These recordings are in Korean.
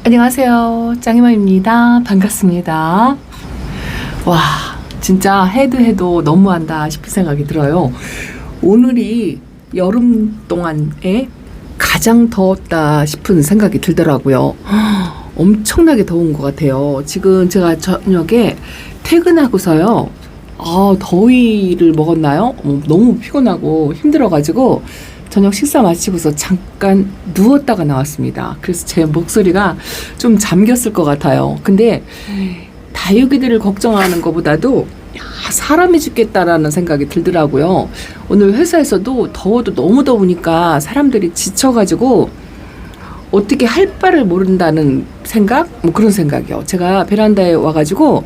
안녕하세요. 짱이맘입니다. 반갑습니다. 와, 진짜 해도 너무한다 싶은 생각이 들어요. 오늘이 여름 동안에 가장 더웠다 싶은 생각이 들더라고요. 엄청나게 더운 것 같아요. 지금 제가 저녁에 퇴근하고서요. 더위를 먹었나요? 너무 피곤하고 힘들어가지고 저녁 식사 마치고서 잠깐 누웠다가 나왔습니다. 그래서 제 목소리가 좀 잠겼을 것 같아요. 근데 다육이들을 걱정하는 것보다도 사람이 죽겠다라는 생각이 들더라고요. 오늘 회사에서도 더워도 너무 더우니까 사람들이 지쳐가지고 어떻게 할 바를 모른다는 생각? 그런 생각이요. 제가 베란다에 와가지고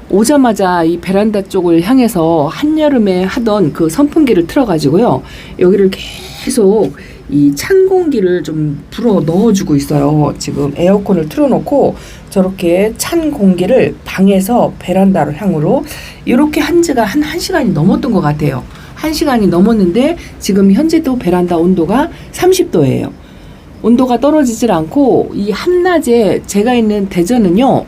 오자마자 이 베란다 쪽을 향해서 한여름에 하던 그 선풍기를 틀어가지고요. 여기를 계속 이 찬 공기를 좀 불어 넣어주고 있어요. 지금 에어컨을 틀어놓고 저렇게 찬 공기를 방에서 베란다로 향으로 이렇게 한 지가 한 1시간이 넘었던 것 같아요. 1시간이 넘었는데 지금 현재도 베란다 온도가 30도예요. 온도가 떨어지질 않고 이 한낮에 제가 있는 대전은요.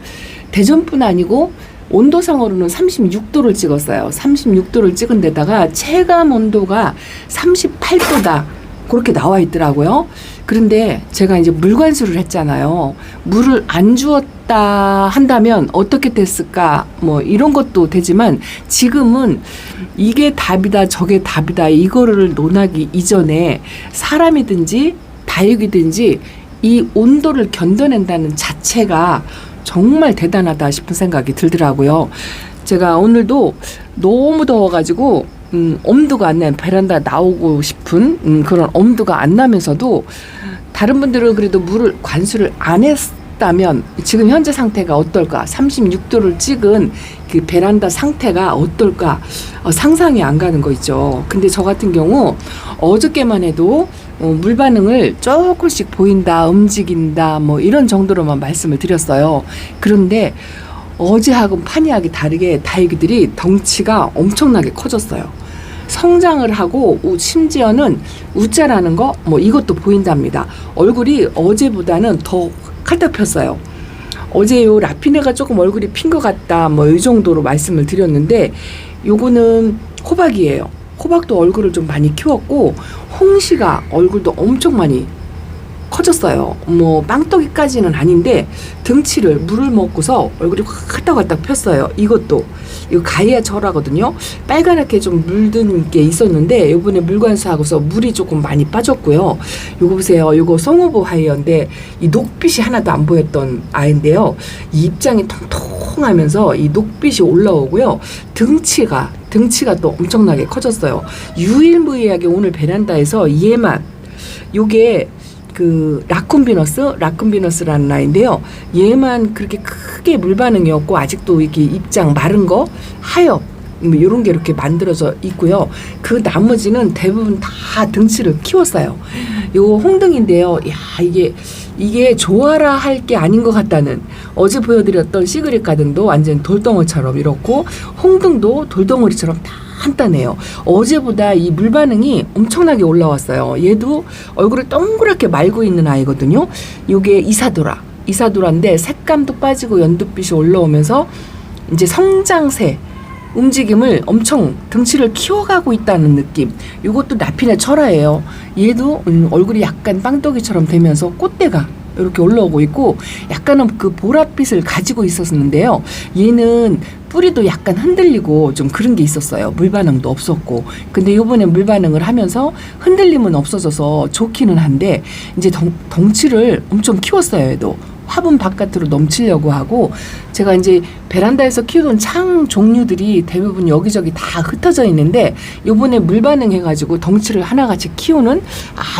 대전뿐 아니고 온도상으로는 36도를 찍었어요. 36도를 찍은 데다가 체감 온도가 38도다. 그렇게 나와 있더라고요. 그런데 제가 이제 물관수를 했잖아요. 물을 안 주었다 한다면 어떻게 됐을까? 이런 것도 되지만 지금은 이게 답이다, 저게 답이다. 이거를 논하기 이전에 사람이든지 다육이든지 이 온도를 견뎌낸다는 자체가 정말 대단하다 싶은 생각이 들더라고요. 제가 오늘도 너무 더워가지고 엄두가 안 나요. 베란다 나오고 싶은 그런 엄두가 안 나면서도 다른 분들은 그래도 물을 관수를 안 했다면 지금 현재 상태가 어떨까? 36도를 찍은 그 베란다 상태가 어떨까? 상상이 안 가는 거 있죠. 근데 저 같은 경우 어저께만 해도 물 반응을 조금씩 보인다, 움직인다, 이런 정도로만 말씀을 드렸어요. 그런데 어제하고 판이하게 다르게 다육이들이 덩치가 엄청나게 커졌어요. 성장을 하고 심지어는 웃자라는 거, 이것도 보인답니다. 얼굴이 어제보다는 더 칼딱 폈어요. 어제 요 라피네가 조금 얼굴이 핀 것 같다, 이 정도로 말씀을 드렸는데 요거는 호박이에요. 호박도 얼굴을 좀 많이 키웠고 홍시가 얼굴도 엄청 많이 커졌어요. 빵떡이까지는 아닌데 등치를 물을 먹고서 얼굴이 확 폈어요. 이거 가이아 절하거든요. 빨간하게 좀 물든 게 있었는데 요번에 물관수하고서 물이 조금 많이 빠졌고요. 요거 보세요. 요거 송오보 하이어인데 이 녹빛이 하나도 안 보였던 아이인데요. 이 입장이 통통하면서 이 녹빛이 올라오고요. 등치가 또 엄청나게 커졌어요. 유일무이하게 오늘 베란다에서 얘만 요게 그 라쿤비너스라는 아이인데요. 얘만 그렇게 크게 물 반응이 없고 아직도 이렇게 입장 마른 거 하엽 이런 게 이렇게 만들어져 있고요. 그 나머지는 대부분 다 등치를 키웠어요. 요 홍등인데요. 이게 좋아라 할 게 아닌 것 같다는, 어제 보여드렸던 시그릿 가든도 완전 돌덩어리처럼 이렇고 홍등도 돌덩어리처럼 단단해요. 어제보다 이 물 반응이 엄청나게 올라왔어요. 얘도 얼굴을 동그랗게 말고 있는 아이거든요. 요게 이사도라인데 색감도 빠지고 연두빛이 올라오면서 이제 성장세 움직임을 엄청 등치를 키워가고 있다는 느낌. 이것도 라피네 철화예요. 얘도 얼굴이 약간 빵떡이처럼 되면서 꽃대가 이렇게 올라오고 있고 약간은 그 보랏빛을 가지고 있었는데요. 얘는 뿌리도 약간 흔들리고 좀 그런 게 있었어요. 물 반응도 없었고. 근데 이번에 물 반응을 하면서 흔들림은 없어져서 좋기는 한데 이제 덩치를 엄청 키웠어요. 얘도. 화분 바깥으로 넘치려고 하고, 제가 이제 베란다에서 키우던 창 종류들이 대부분 여기저기 다 흩어져 있는데 요번에 물 반응해가지고 덩치를 하나같이 키우는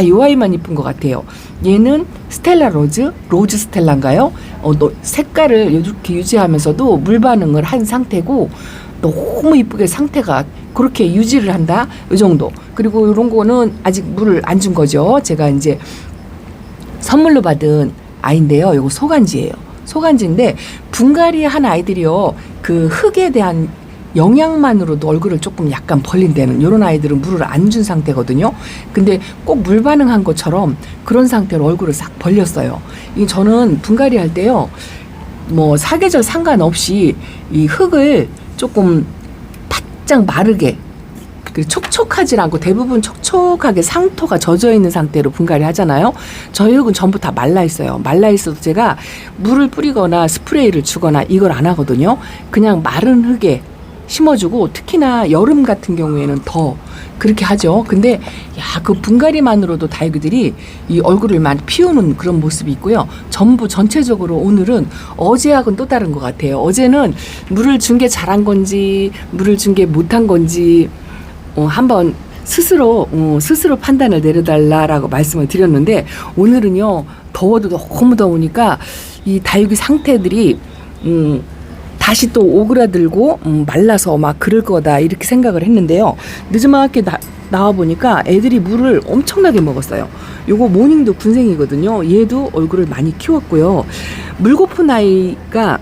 요 아이만 이쁜 것 같아요. 얘는 스텔라 로즈 스텔라인가요? 색깔을 이렇게 유지하면서도 물 반응을 한 상태고 너무 이쁘게 상태가 그렇게 유지를 한다, 이 정도. 그리고 이런 거는 아직 물을 안 준 거죠. 제가 이제 선물로 받은 아이인데요. 이거 소간지예요. 소간지인데 분갈이 한 아이들이요. 그 흙에 대한 영양만으로도 얼굴을 조금 약간 벌린다는 이런 아이들은 물을 안 준 상태거든요. 근데 꼭 물 반응한 것처럼 그런 상태로 얼굴을 싹 벌렸어요. 이 저는 분갈이 할 때요, 뭐 사계절 상관없이 이 흙을 조금 바짝 마르게, 촉촉하지 않고 대부분 촉촉하게 상토가 젖어 있는 상태로 분갈이 하잖아요. 저희 흙은 전부 다 말라 있어요. 말라 있어도 제가 물을 뿌리거나 스프레이를 주거나 이걸 안 하거든요. 그냥 마른 흙에 심어주고, 특히나 여름 같은 경우에는 더 그렇게 하죠. 근데 그 분갈이만으로도 다육이들이 이 얼굴을 많이 피우는 그런 모습이 있고요. 전부 전체적으로 오늘은 어제하고는 또 다른 것 같아요. 어제는 물을 준 게 잘한 건지 물을 준 게 못한 건지 한번 스스로 판단을 내려달라라고 말씀을 드렸는데, 오늘은요, 더워도 너무 더우니까 이 다육이 상태들이 다시 또 오그라들고 말라서 막 그럴 거다 이렇게 생각을 했는데요. 늦지막하게 나와 보니까 애들이 물을 엄청나게 먹었어요. 요거 모닝도 군생이거든요. 얘도 얼굴을 많이 키웠고요. 물고픈 아이가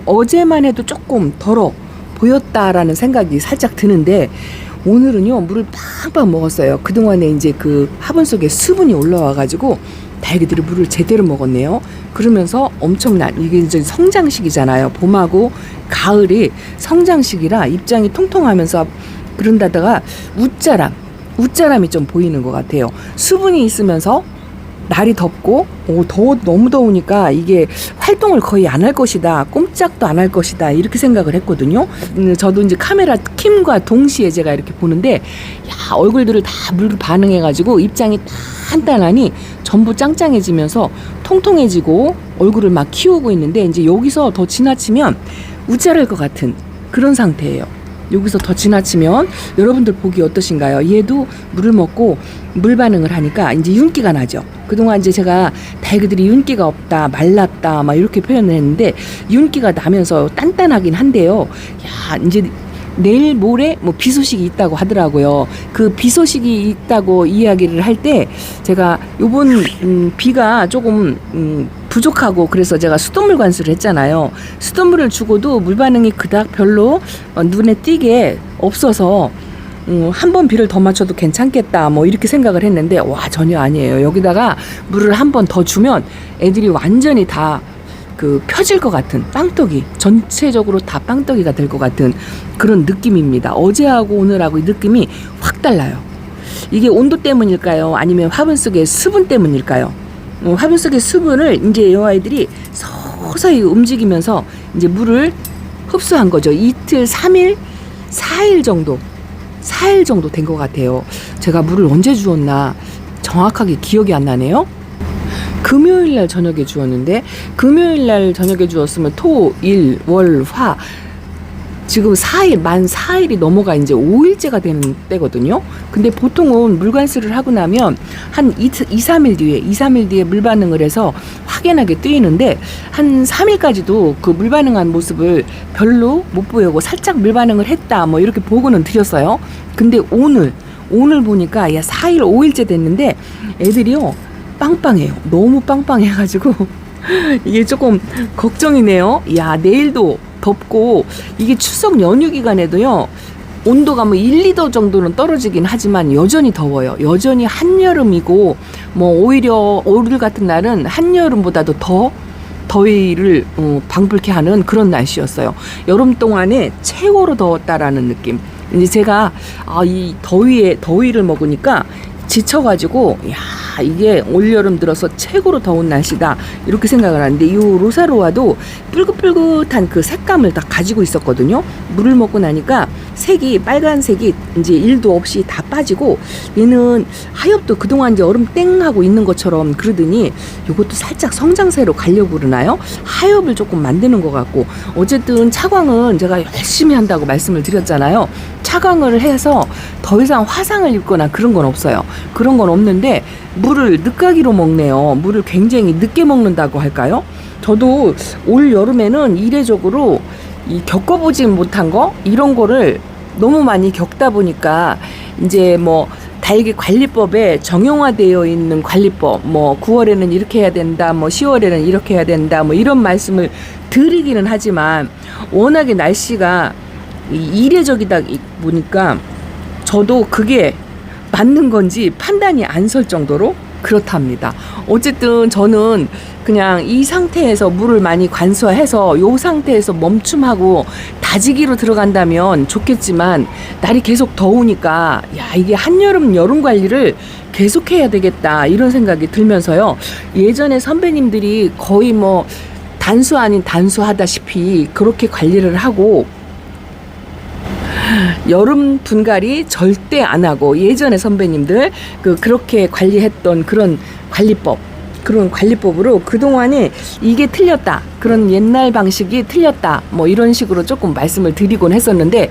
어제만 해도 조금 덜어 보였다라는 생각이 살짝 드는데, 오늘은요, 물을 팍팍 먹었어요. 그동안에 이제 그 화분 속에 수분이 올라와가지고 다육이들이 물을 제대로 먹었네요. 그러면서 엄청난, 이게 이제 성장식이잖아요. 봄하고 가을이 성장식이라 입장이 통통하면서 그런다다가 웃자람이 좀 보이는 것 같아요. 수분이 있으면서 날이 덥고 너무 더우니까 이게 활동을 거의 안 할 것이다, 꼼짝도 안 할 것이다 이렇게 생각을 했거든요. 저도 이제 카메라 킴과 동시에 제가 이렇게 보는데, 얼굴들을 다 물 반응해가지고 입장이 단단하니 전부 짱짱해지면서 통통해지고 얼굴을 막 키우고 있는데, 이제 여기서 더 지나치면 웃자랄 것 같은 그런 상태예요. 여기서 더 지나치면 여러분들 보기 어떠신가요? 얘도 물을 먹고 물 반응을 하니까 이제 윤기가 나죠. 그동안 이제 제가 다육이들이 윤기가 없다, 말랐다 막 이렇게 표현을 했는데, 윤기가 나면서 단단하긴 한데요. 이제 내일 모레 뭐 비 소식이 있다고 하더라고요. 그 비 소식이 있다고 이야기를 할 때 제가 요번 비가 조금 부족하고, 그래서 제가 수돗물 관수를 했잖아요. 수돗물을 주고도 물 반응이 그닥 별로 눈에 띄게 없어서 한 번 비를 더 맞춰도 괜찮겠다 뭐 이렇게 생각을 했는데, 전혀 아니에요. 여기다가 물을 한 번 더 주면 애들이 완전히 다 펴질 것 같은, 빵떡이 전체적으로 다 빵떡이가 될 것 같은 그런 느낌입니다. 어제하고 오늘하고 이 느낌이 확 달라요. 이게 온도 때문일까요? 아니면 화분 속의 수분 때문일까요? 화분 속의 수분을 이제 이 아이들이 서서히 움직이면서 이제 물을 흡수한 거죠. 이틀, 3일, 4일 정도 된 것 같아요. 제가 물을 언제 주었나 정확하게 기억이 안 나네요. 금요일날 저녁에 주었는데, 금요일날 저녁에 주었으면 토, 일, 월, 화, 지금 4일, 만 4일이 넘어가 이제 5일째가 되는 때거든요. 근데 보통은 물관수를 하고 나면 한 2, 3일 뒤에 물 반응을 해서 확연하게 뜨이는데, 한 3일까지도 그 물 반응한 모습을 별로 못 보이고 살짝 물 반응을 했다 뭐 이렇게 보고는 드렸어요. 근데 오늘 보니까 4일, 5일째 됐는데 애들이요, 빵빵해요. 너무 빵빵해가지고 이게 조금 걱정이네요. 내일도 덥고, 이게 추석 연휴 기간에도요, 온도가 뭐 1, 2도 정도는 떨어지긴 하지만 여전히 더워요. 여전히 한여름이고, 뭐 오히려 오늘 같은 날은 한여름보다도 더 더위를 방불케 하는 그런 날씨였어요. 여름 동안에 최고로 더웠다라는 느낌. 이제 제가 이 더위를 먹으니까 지쳐가지고 이게 올여름 들어서 최고로 더운 날씨다 이렇게 생각을 하는데, 이 로사로아도 뿔긋뿔긋한 그 색감을 다 가지고 있었거든요. 물을 먹고 나니까 색이 빨간색이 이제 1도 없이 다 빠지고, 얘는 하엽도 그동안 이제 얼음 땡하고 있는 것처럼 그러더니 이것도 살짝 성장세로 가려고 그러나요? 하엽을 조금 만드는 것 같고, 어쨌든 차광은 제가 열심히 한다고 말씀을 드렸잖아요. 차광을 해서 더 이상 화상을 입거나 그런 건 없어요. 그런 건 없는데 물을 늦가기로 먹네요. 물을 굉장히 늦게 먹는다고 할까요? 저도 올 여름에는 이례적으로 겪어보지 못한 거, 이런 거를 너무 많이 겪다 보니까 이제 뭐 다육이 관리법에 정형화되어 있는 관리법, 뭐 9월에는 이렇게 해야 된다, 뭐 10월에는 이렇게 해야 된다, 뭐 이런 말씀을 드리기는 하지만, 워낙에 날씨가 이례적이다 보니까 저도 그게 맞는 건지 판단이 안 설 정도로 그렇답니다. 어쨌든 저는 그냥 이 상태에서 물을 많이 관수해서 이 상태에서 멈춤하고 다지기로 들어간다면 좋겠지만 날이 계속 더우니까 야 이게 한여름 여름 관리를 계속해야 되겠다 이런 생각이 들면서요. 예전에 선배님들이 거의 뭐 단수 아닌 단수 하다시피 그렇게 관리를 하고 여름 분갈이 절대 안 하고 예전에 선배님들 그렇게 관리했던 그런 관리법으로 그동안에 이게 틀렸다 그런 옛날 방식이 틀렸다 뭐 이런 식으로 조금 말씀을 드리곤 했었는데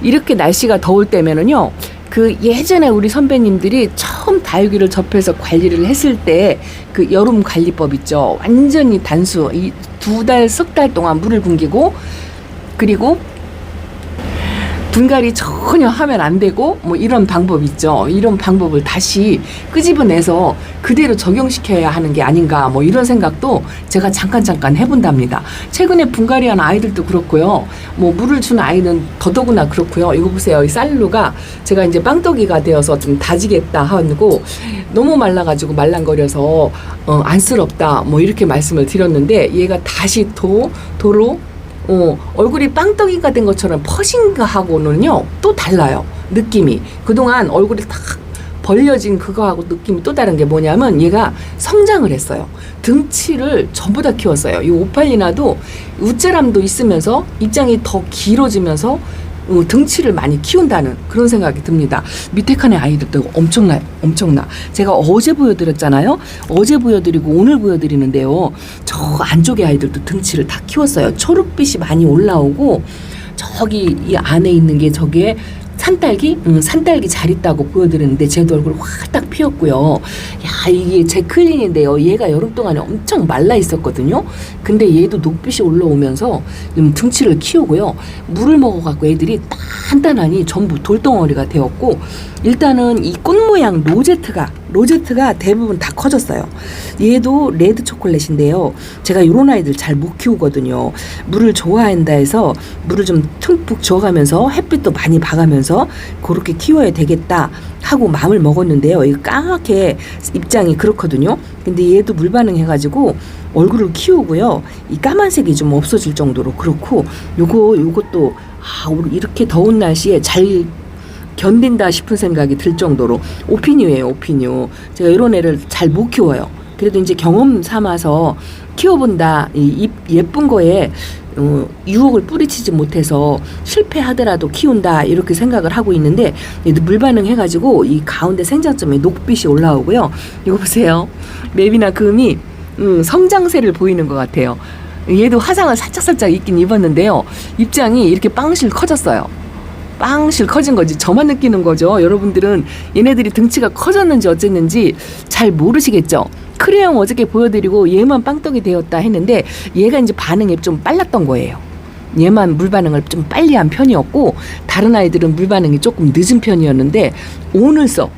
이렇게 날씨가 더울 때면은요 그 예전에 우리 선배님들이 처음 다육이를 접해서 관리를 했을 때 그 여름 관리법 있죠. 완전히 단수 이 2달 석 달 동안 물을 굶기고 그리고 분갈이 전혀 하면 안 되고 뭐 이런 방법 있죠. 이런 방법을 다시 끄집어내서 그대로 적용시켜야 하는 게 아닌가 뭐 이런 생각도 제가 잠깐 해본답니다. 최근에 분갈이한 아이들도 그렇고요. 뭐 물을 준 아이는 더더구나 그렇고요. 이거 보세요. 이 쌀루가 제가 이제 빵떡이가 되어서 좀 다지겠다 하고 너무 말라가지고 말랑거려서 안쓰럽다 뭐 이렇게 말씀을 드렸는데 얘가 다시 도로 얼굴이 빵떡이가 된 것처럼 퍼싱하고는요 또 달라요. 느낌이 그동안 얼굴이 탁 벌려진 그거하고 느낌이 또 다른 게 뭐냐면 얘가 성장을 했어요. 등치를 전부 다 키웠어요. 이 오팔리나도 웃자람도 있으면서 입장이 더 길어지면서 등치를 많이 키운다는 그런 생각이 듭니다. 밑에 칸의 아이들도 엄청나. 제가 어제 보여드렸잖아요. 어제 보여드리고 오늘 보여드리는데요. 저 안쪽의 아이들도 등치를 다 키웠어요. 초록빛이 많이 올라오고 저기 이 안에 있는 게 저게 산딸기 잘 있다고 보여드렸는데 쟤도 얼굴 확 딱 피었고요. 야 이게 제 클린인데요. 얘가 여름 동안에 엄청 말라 있었거든요. 근데 얘도 녹빛이 올라오면서 등치를 키우고요. 물을 먹어갖고 애들이 단단하니 전부 돌덩어리가 되었고 일단은 이 꽃 모양 로제트가 대부분 다 커졌어요. 얘도 레드 초콜릿인데요. 제가 이런 아이들 잘 못 키우거든요. 물을 좋아한다 해서 물을 좀 듬뿍 줘가면서 햇빛도 많이 봐가면서 그렇게 키워야 되겠다 하고 마음을 먹었는데요. 이거 까맣게 입장이 그렇거든요. 근데 얘도 물 반응해가지고 얼굴을 키우고요. 이 까만색이 좀 없어질 정도로 그렇고 요것도 이렇게 더운 날씨에 잘 견딘다 싶은 생각이 들 정도로 오피뉴예요. 제가 이런 애를 잘 못 키워요. 그래도 이제 경험 삼아서 키워본다. 이 예쁜 거에 유혹을 뿌리치지 못해서 실패하더라도 키운다 이렇게 생각을 하고 있는데 얘도 물 반응해가지고 이 가운데 생장점에 녹빛이 올라오고요. 이거 보세요. 맵이나 금이 성장세를 보이는 것 같아요. 얘도 화상을 살짝 입긴 입었는데요. 입장이 이렇게 빵실 커졌어요. 빵실 커진 거지 저만 느끼는 거죠. 여러분들은 얘네들이 등치가 커졌는지 어쨌는지 잘 모르시겠죠. 크레용 어저께 보여드리고 얘만 빵떡이 되었다 했는데 얘가 이제 반응이 좀 빨랐던 거예요. 얘만 물 반응을 좀 빨리 한 편이었고 다른 아이들은 물 반응이 조금 늦은 편이었는데 오늘서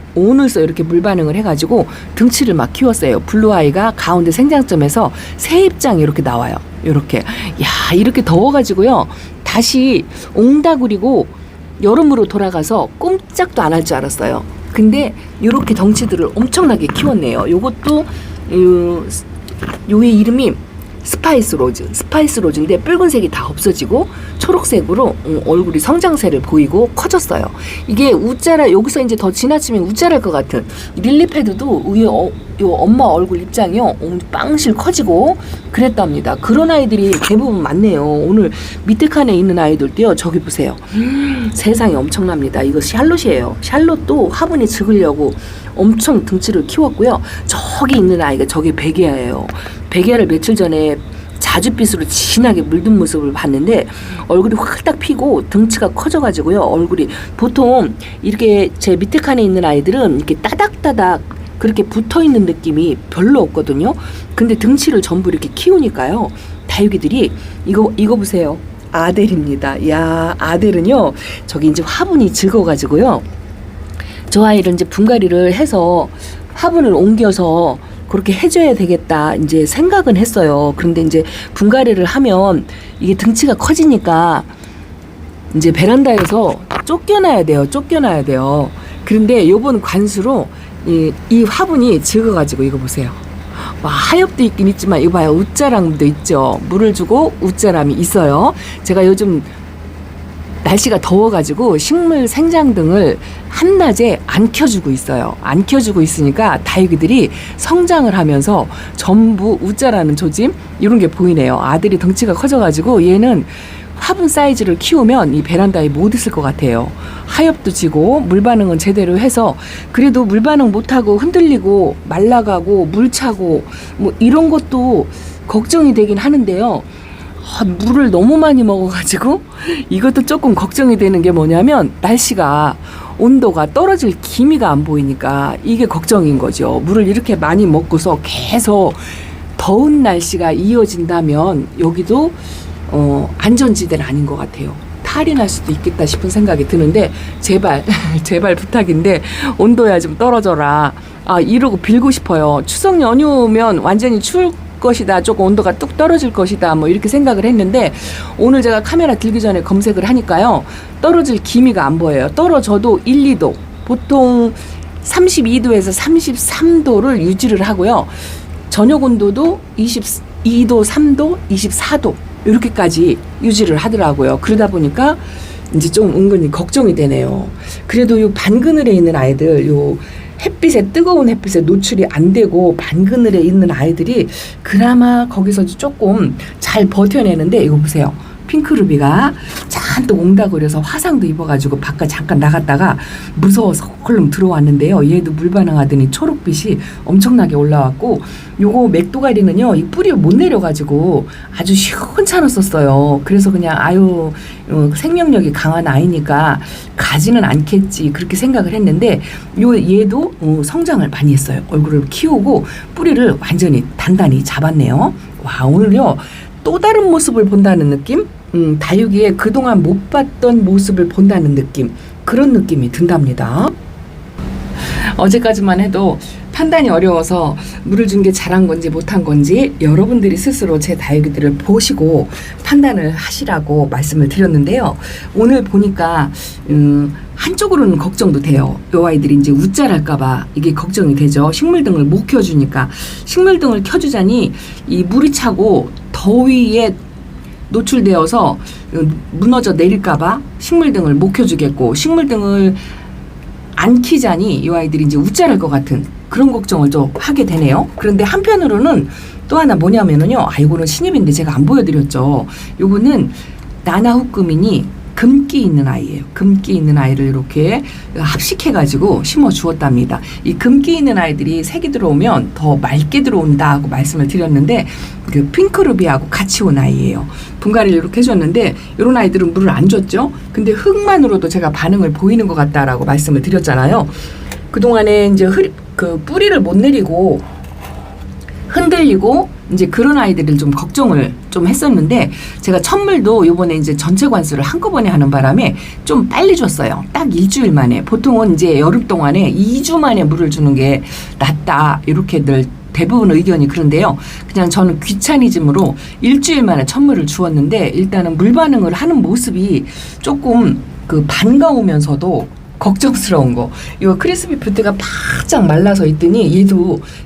이렇게 물 반응을 해가지고 등치를 막 키웠어요. 블루아이가 가운데 생장점에서 새 입장이 이렇게 나와요. 이렇게 더워가지고요 다시 옹다구리고 여름으로 돌아가서 꼼짝도 안 할 줄 알았어요. 근데 이렇게 덩치들을 엄청나게 키웠네요. 요것도 요의 이름이 스파이스 로즈인데 붉은색이 다 없어지고 초록색으로 얼굴이 성장세를 보이고 커졌어요. 이게 우짜라 여기서 이제 더 지나치면 우짜랄 것 같은 릴리패드도 요 엄마 얼굴 입장이요 빵실 커지고 그랬답니다. 그런 아이들이 대부분 많네요. 오늘 밑에 칸에 있는 아이들도요. 저기 보세요. 세상에 엄청납니다. 이거 샬롯이에요. 샬롯도 화분이 적으려고 엄청 등치를 키웠고요. 저기 있는 아이가 저게 베게아예요. 베게아를 며칠 전에 자줏빛으로 진하게 물든 모습을 봤는데 얼굴이 확 딱 피고 등치가 커져가지고요. 얼굴이 보통 이렇게 제 밑에 칸에 있는 아이들은 이렇게 따닥따닥 그렇게 붙어있는 느낌이 별로 없거든요. 근데 등치를 전부 이렇게 키우니까요. 다육이들이 이거 보세요. 아델입니다. 야 아델은요. 저기 이제 화분이 적어가지고요. 저 아이를 이제 분갈이를 해서 화분을 옮겨서 그렇게 해줘야 되겠다 이제 생각은 했어요. 그런데 이제 분갈이를 하면 이게 등치가 커지니까 이제 베란다에서 쫓겨나야 돼요. 그런데 요번 관수로 이 화분이 적어가지고 이거 보세요. 와, 하엽도 있긴 있지만 이거 봐요. 웃자람도 있죠. 물을 주고 웃자람이 있어요. 제가 요즘 날씨가 더워가지고 식물 생장등을 한낮에 안 켜주고 있어요. 안 켜주고 있으니까 다육이들이 성장을 하면서 전부 웃자라는 조짐 이런 게 보이네요. 아들이 덩치가 커져가지고 얘는 화분 사이즈를 키우면 이 베란다에 못 있을 것 같아요. 하엽도 지고 물 반응은 제대로 해서 그래도 물 반응 못하고 흔들리고 말라가고 물 차고 뭐 이런 것도 걱정이 되긴 하는데요. 물을 너무 많이 먹어가지고 이것도 조금 걱정이 되는 게 뭐냐면 날씨가 온도가 떨어질 기미가 안 보이니까 이게 걱정인 거죠. 물을 이렇게 많이 먹고서 계속 더운 날씨가 이어진다면 여기도 안전지대는 아닌 것 같아요. 탈이 날 수도 있겠다 싶은 생각이 드는데 제발 제발 부탁인데 온도야 좀 떨어져라. 이러고 빌고 싶어요. 추석 연휴면 완전히 추울 것이다. 조금 온도가 뚝 떨어질 것이다. 뭐 이렇게 생각을 했는데 오늘 제가 카메라 들기 전에 검색을 하니까요. 떨어질 기미가 안 보여요. 떨어져도 1, 2도. 보통 32도에서 33도를 유지를 하고요. 저녁 온도도 22도, 3도, 24도 이렇게까지 유지를 하더라고요. 그러다 보니까 이제 좀 은근히 걱정이 되네요. 그래도 요 반그늘에 있는 아이들, 요 뜨거운 햇빛에 노출이 안 되고 반그늘에 있는 아이들이 그나마 거기서 조금 잘 버텨내는데 이거 보세요. 핑크루비가 잔뜩 옹다거려서 화상도 입어가지고 바깥 잠깐 나갔다가 무서워서 얼른 들어왔는데요. 얘도 물 반응하더니 초록빛이 엄청나게 올라왔고 요거 맥도가리는요. 이 뿌리를 못 내려가지고 아주 시원찮았었어요. 그래서 그냥 생명력이 강한 아이니까 가지는 않겠지 그렇게 생각을 했는데 얘도 성장을 많이 했어요. 얼굴을 키우고 뿌리를 완전히 단단히 잡았네요. 와, 오늘요 또 다른 모습을 본다는 느낌? 다육이의 그동안 못 봤던 모습을 본다는 느낌, 그런 느낌이 든답니다. 어제까지만 해도 판단이 어려워서 물을 준 게 잘한 건지 못한 건지 여러분들이 스스로 제 다육이들을 보시고 판단을 하시라고 말씀을 드렸는데요. 오늘 보니까 한쪽으로는 걱정도 돼요. 요 아이들이 이제 웃자랄까봐 이게 걱정이 되죠. 식물등을 못 켜주니까. 식물등을 켜주자니 이 물이 차고 더위에 노출되어서 무너져 내릴까봐 식물등을 못 켜주겠고, 식물등을 안 키자니 이 아이들이 이제 웃자랄 것 같은 그런 걱정을 좀 하게 되네요. 그런데 한편으로는 또 하나 뭐냐면은요, 이거는 신입인데 제가 안 보여드렸죠. 요거는 나나후꾸민이 금기 있는 아이예요. 금기 있는 아이를 이렇게 합식해가지고 심어 주었답니다. 이 금기 있는 아이들이 색이 들어오면 더 맑게 들어온다고 말씀을 드렸는데 그 핑크루비하고 같이 온 아이예요. 분갈이를 이렇게 해줬는데 이런 아이들은 물을 안 줬죠. 근데 흙만으로도 제가 반응을 보이는 것 같다라고 말씀을 드렸잖아요. 그동안에 이제 뿌리를 못 내리고 흔들리고 이제 그런 아이들을 좀 걱정을 좀 했었는데 제가 천물도 요번에 이제 전체 관수를 한꺼번에 하는 바람에 좀 빨리 줬어요. 딱 일주일 만에. 보통은 이제 여름 동안에 2주 만에 물을 주는 게 낫다 이렇게들 대부분 의견이 그런데요. 그냥 저는 귀차니즘으로 일주일 만에 천물을 주었는데 일단은 물 반응을 하는 모습이 조금 반가우면서도 걱정스러운 거. 이거 크리스피 뷰티가 바짝 말라서 있더니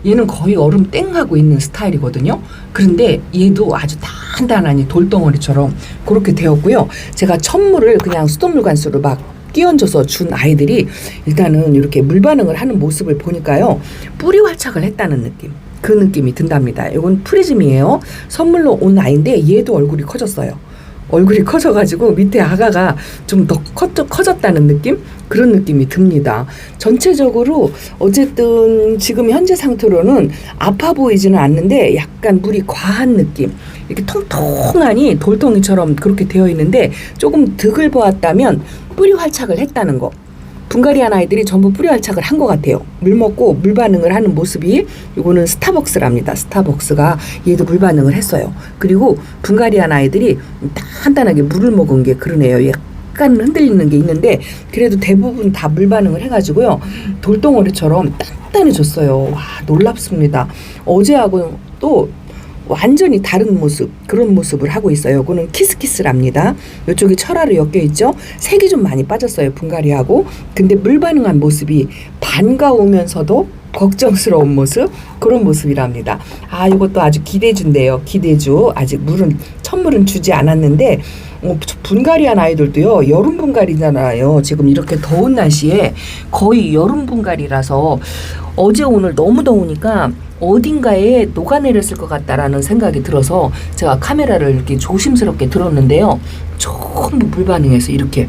얘는 거의 얼음 땡하고 있는 스타일이거든요. 그런데 얘도 아주 단단하니 돌덩어리처럼 그렇게 되었고요. 제가 천물을 그냥 수돗물 관수로 막 끼얹어서 준 아이들이 일단은 이렇게 물 반응을 하는 모습을 보니까요. 뿌리 활착을 했다는 느낌. 그 느낌이 든답니다. 이건 프리즘이에요. 선물로 온 아이인데 얘도 얼굴이 커졌어요. 얼굴이 커져가지고 밑에 아가가 좀 더 커졌다는 느낌? 그런 느낌이 듭니다. 전체적으로 어쨌든 지금 현재 상태로는 아파 보이지는 않는데 약간 물이 과한 느낌. 이렇게 통통하니 돌덩이처럼 그렇게 되어 있는데 조금 득을 보았다면 뿌리 활착을 했다는 거. 분갈이한 아이들이 전부 뿌리 활착을 한 것 같아요. 물 먹고 물 반응을 하는 모습이, 이거는 스타벅스랍니다. 스타벅스가 얘도 물 반응을 했어요. 그리고 분갈이한 아이들이 단단하게 물을 먹은 게 그러네요. 약간 흔들리는 게 있는데 그래도 대부분 다 물 반응을 해가지고요. 돌덩어리처럼 단단해졌어요. 와, 놀랍습니다. 어제하고 또 완전히 다른 모습, 그런 모습을 하고 있어요. 이거는 키스키스랍니다. 이쪽이 철화로 엮여 있죠. 색이 좀 많이 빠졌어요, 분갈이하고. 근데 물 반응한 모습이 반가우면서도 걱정스러운 모습, 그런 모습이랍니다. 아, 이것도 아주 기대주인데요. 기대주. 아직 첫물은 주지 않았는데 분갈이한 아이들도요, 여름 분갈이잖아요. 지금 이렇게 더운 날씨에 거의 여름 분갈이라서 어제 오늘 너무 더우니까 어딘가에 녹아내렸을 것 같다라는 생각이 들어서 제가 카메라를 이렇게 조심스럽게 들었는데요. 전부 물 반응해서 이렇게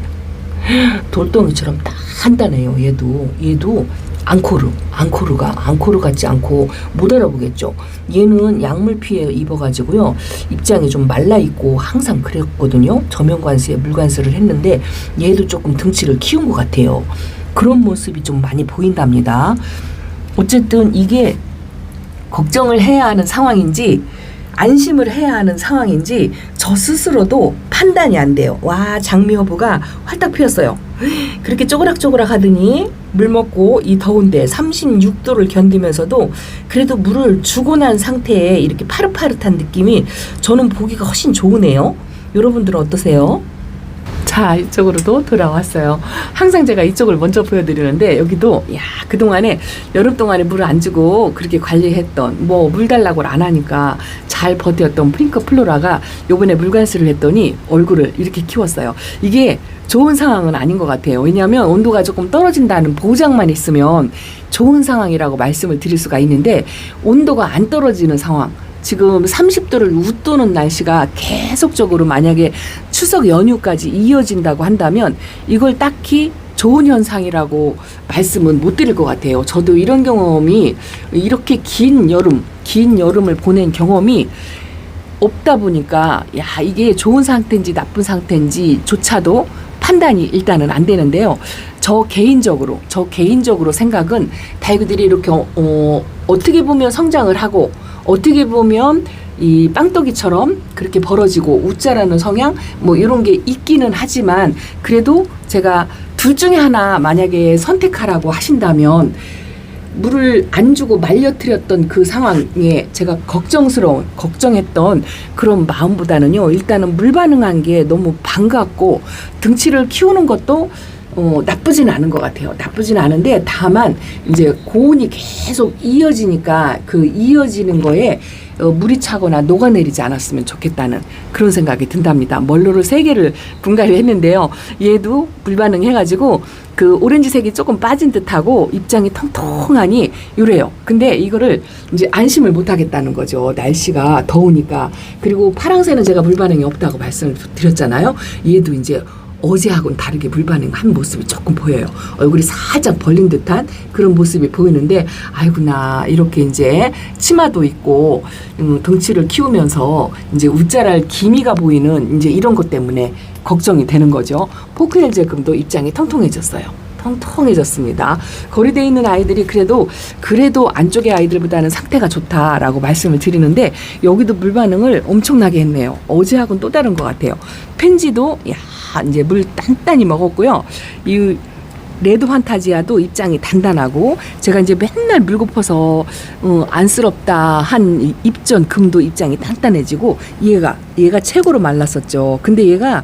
돌덩이처럼 단단해요. 얘도 앙코르 같지 않고 못 알아보겠죠. 얘는 약물 피해 입어가지고요, 입장이 좀 말라 있고 항상 그랬거든요. 저면관수에 물관수를 했는데 얘도 조금 등치를 키운 것 같아요. 그런 모습이 좀 많이 보인답니다. 어쨌든 이게 걱정을 해야 하는 상황인지 안심을 해야 하는 상황인지 저 스스로도 판단이 안 돼요. 와, 장미허브가 활딱 피었어요. 그렇게 쪼그락쪼그락 하더니 물 먹고 이 더운데 36도를 견디면서도 그래도 물을 주고 난 상태에 이렇게 파릇파릇한 느낌이 저는 보기가 훨씬 좋으네요. 여러분들은 어떠세요? 자, 이쪽으로도 돌아왔어요. 항상 제가 이쪽을 먼저 보여드리는데 여기도 그동안에 여름 동안에 물을 안 주고 그렇게 관리했던 물 달라고 안 하니까 잘 버텼던 프링크 플로라가 요번에 물관수를 했더니 얼굴을 이렇게 키웠어요. 이게 좋은 상황은 아닌 것 같아요. 왜냐하면 온도가 조금 떨어진다는 보장만 있으면 좋은 상황이라고 말씀을 드릴 수가 있는데 온도가 안 떨어지는 상황, 지금 30도를 웃도는 날씨가 계속적으로 만약에 추석 연휴까지 이어진다고 한다면 이걸 딱히 좋은 현상이라고 말씀은 못 드릴 것 같아요. 저도 이런 경험이, 이렇게 긴 여름을 보낸 경험이 없다 보니까 이게 좋은 상태인지 나쁜 상태인지 조차도 판단이 일단은 안 되는데요. 저 개인적으로 생각은 다이그들이 이렇게 어떻게 보면 성장을 하고 어떻게 보면 이 빵떡이처럼 그렇게 벌어지고 웃자라는 성향 이런 게 있기는 하지만, 그래도 제가 둘 중에 하나 만약에 선택하라고 하신다면 물을 안 주고 말려뜨렸던 그 상황에 제가 걱정했던 그런 마음보다는요, 일단은 물 반응한 게 너무 반갑고 등치를 키우는 것도 나쁘진 않은 것 같아요. 나쁘진 않은데 다만 이제 고온이 계속 이어지니까 그 이어지는 거에 물이 차거나 녹아내리지 않았으면 좋겠다는 그런 생각이 든답니다. 멀로를 3개를 분갈이 했는데요. 얘도 물 반응해가지고 그 오렌지색이 조금 빠진 듯하고 입장이 통통하니 이래요. 근데 이거를 이제 안심을 못 하겠다는 거죠. 날씨가 더우니까. 그리고 파랑새는 제가 물 반응이 없다고 말씀을 드렸잖아요. 얘도 이제 어제하고는 다르게 물반응한 모습이 조금 보여요. 얼굴이 살짝 벌린 듯한 그런 모습이 보이는데, 아이구나, 이렇게 이제 치마도 있고 덩치를 키우면서 이제 웃자랄 기미가 보이는 이제 이런 것 때문에 걱정이 되는 거죠. 포크넬 제금도 입장이 통통해졌습니다. 거리되어 있는 아이들이 그래도 안쪽의 아이들보다는 상태가 좋다라고 말씀을 드리는데 여기도 물 반응을 엄청나게 했네요. 어제하고는 또 다른 것 같아요. 펜지도 이제 물 단단히 먹었고요. 이 레드 판타지아도 입장이 단단하고, 제가 이제 맨날 물 고파서 안쓰럽다 한 입전 금도 입장이 단단해지고, 얘가 최고로 말랐었죠. 근데 얘가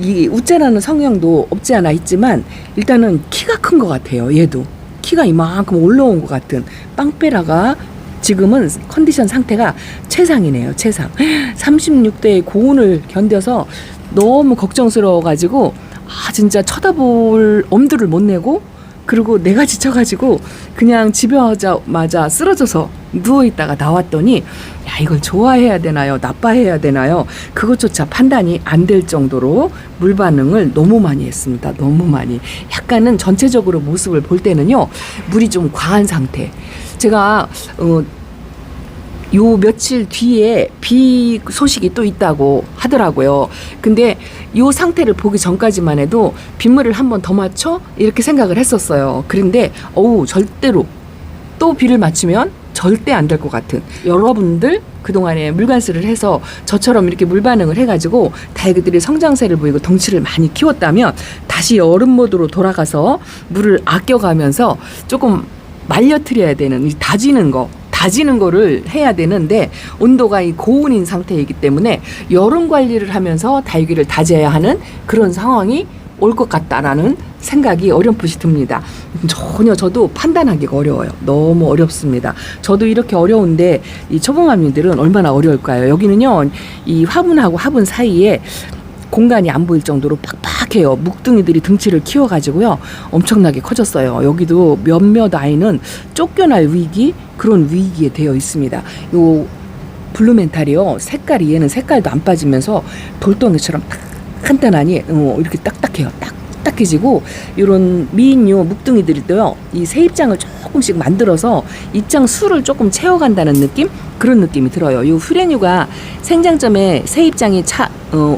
이 웃자라는 성향도 없지 않아 있지만 일단은 키가 큰 것 같아요. 얘도 키가 이만큼 올라온 것 같은 빵빼라가 지금은 컨디션 상태가 최상이네요. 최상. 36도의 고온을 견뎌서 너무 걱정스러워가지고 진짜 쳐다볼 엄두를 못 내고, 그리고 내가 지쳐가지고 그냥 집에 오자마자 쓰러져서 누워있다가 나왔더니 이걸 좋아해야 되나요? 나빠해야 되나요? 그것조차 판단이 안 될 정도로 물 반응을 너무 많이 했습니다. 너무 많이. 약간은 전체적으로 모습을 볼 때는요, 물이 좀 과한 상태. 제가 요 며칠 뒤에 비 소식이 또 있다고 하더라고요. 근데 요 상태를 보기 전까지만 해도 빗물을 한 번 더 맞춰? 이렇게 생각을 했었어요. 그런데 절대로 또 비를 맞추면 절대 안 될 것 같은, 여러분들 그동안에 물관수를 해서 저처럼 이렇게 물 반응을 해가지고 다이그들이 성장세를 보이고 덩치를 많이 키웠다면 다시 여름 모드로 돌아가서 물을 아껴가면서 조금 말려트려야 되는, 다지는 거, 다지는 거를 해야 되는데 온도가 이 고온인 상태이기 때문에 여름 관리를 하면서 다육이를 다져야 하는 그런 상황이 올 것 같다라는 생각이 어렴풋이 듭니다. 전혀 저도 판단하기가 어려워요. 너무 어렵습니다. 저도 이렇게 어려운데 이 초보맘이들은 얼마나 어려울까요? 여기는요, 이 화분하고 화분 사이에 공간이 안 보일 정도로 빡빡해요. 묵둥이들이 등치를 키워가지고요, 엄청나게 커졌어요. 여기도 몇몇 아이는 쫓겨날 위기, 그런 위기에 되어 있습니다. 요 블루멘탈이요, 색깔이, 얘는 색깔도 안 빠지면서 돌덩이처럼 간단하니 이렇게 딱딱해요. 딱딱해지고, 이런 미인류 묵둥이들도요, 이 새 입장을 조금씩 만들어서 입장 수를 조금 채워간다는 느낌? 그런 느낌이 들어요. 이 후레뉴가 생장점에 새 입장이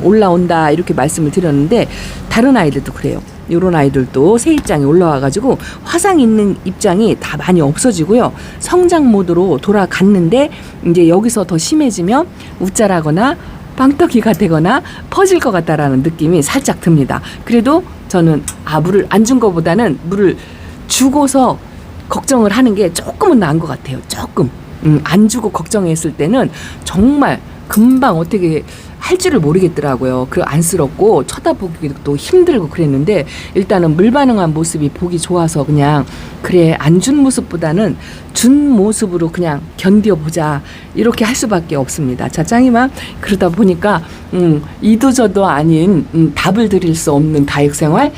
올라온다 이렇게 말씀을 드렸는데, 다른 아이들도 그래요. 이런 아이들도 새 입장이 올라와가지고 화상 있는 입장이 다 많이 없어지고요, 성장 모드로 돌아갔는데, 이제 여기서 더 심해지면 우짜라거나 빵떡이가 되거나 퍼질 것 같다라는 느낌이 살짝 듭니다. 그래도 저는 물을 안 준 것보다는 물을 주고서 걱정을 하는 게 조금은 나은 것 같아요. 조금. 안 주고 걱정했을 때는 정말 금방 어떻게 할 줄을 모르겠더라고요. 그 안쓰럽고 쳐다보기도 힘들고 그랬는데, 일단은 물 반응한 모습이 보기 좋아서 그냥 그래, 안 준 모습보다는 준 모습으로 그냥 견뎌보자 이렇게 할 수밖에 없습니다. 자, 짱이만 그러다 보니까 이도저도 아닌 답을 드릴 수 없는 다육생활,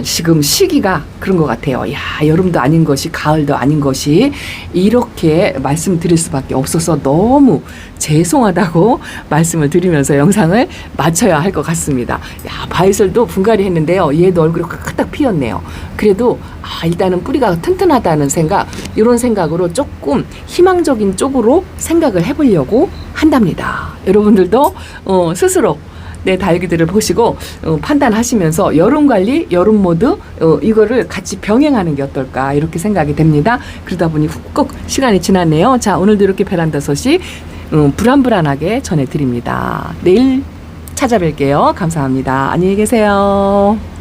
지금 시기가 그런 것 같아요. 야, 여름도 아닌 것이 가을도 아닌 것이 이렇게 말씀드릴 수밖에 없어서 너무 죄송하다고 말씀을 드리면서 영상을 마쳐야 할 것 같습니다. 야, 바이슬도 분갈이 했는데요, 얘도 얼굴이 칵딱 피었네요. 그래도 일단은 뿌리가 튼튼하다는 생각, 이런 생각으로 조금 희망적인 쪽으로 생각을 해보려고 한답니다. 여러분들도 스스로 내 다육이들을 보시고 판단하시면서 여름 관리, 여름 모드, 이거를 같이 병행하는 게 어떨까 이렇게 생각이 됩니다. 그러다 보니 훅 시간이 지났네요. 자, 오늘도 이렇게 베란다 소식 불안불안하게 전해드립니다. 내일 찾아뵐게요. 감사합니다. 안녕히 계세요.